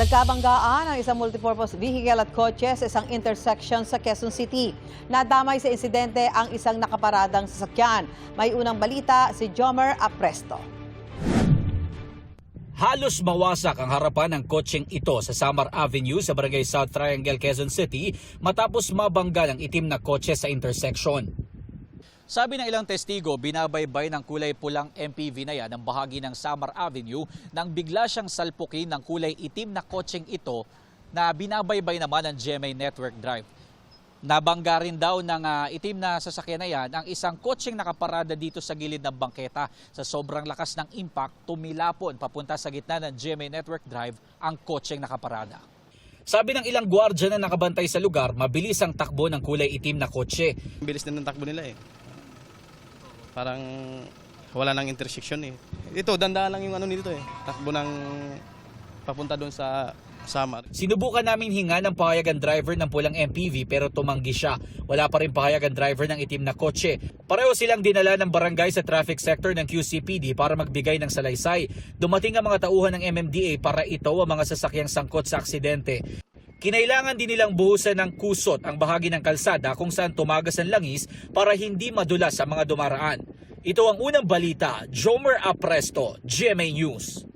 Nagkabanggaan ang isang multipurpose vehicle at kotse sa isang intersection sa Quezon City. Nadamay sa insidente ang isang nakaparadang sasakyan. May unang balita si Jomer Apresto. Halos mawasak ang harapan ng kotseng ito sa Samar Avenue sa Barangay South Triangle, Quezon City matapos mabangga ng itim na kotse sa intersection. Sabi ng ilang testigo, binabaybay ng kulay pulang MPV na yan ang bahagi ng Samar Avenue nang bigla siyang salpukin ng kulay itim na kotseng ito na binabaybay naman ng GMA Network Drive. Nabangga rin daw ng itim na sasakyan na yan ang isang kotseng nakaparada dito sa gilid ng bangketa. Sa sobrang lakas ng impact, tumilapon papunta sa gitna ng GMA Network Drive ang kotseng nakaparada. Sabi ng ilang gwardiya na nakabantay sa lugar, mabilis ang takbo ng kulay itim na kotse. Bilis na ng takbo nila eh. Parang wala nang intersection eh. Ito, dandaan lang yung ano nito eh. Takbo ng papunta doon sa Samar. Sinubukan namin hinga ng pahayagan driver ng pulang MPV pero tumanggi siya. Wala pa rin pahayagan driver ng itim na kotse. Pareho silang dinala ng barangay sa traffic sector ng QCPD para magbigay ng salaysay. Dumating ang mga tauhan ng MMDA para itaw ang mga sasakyang sangkot sa aksidente. Kinailangan din nilang buhusan ng kusot ang bahagi ng kalsada kung saan tumagas ang langis para hindi madulas sa mga dumaraan. Ito ang unang balita, Jomer Apresto, GMA News.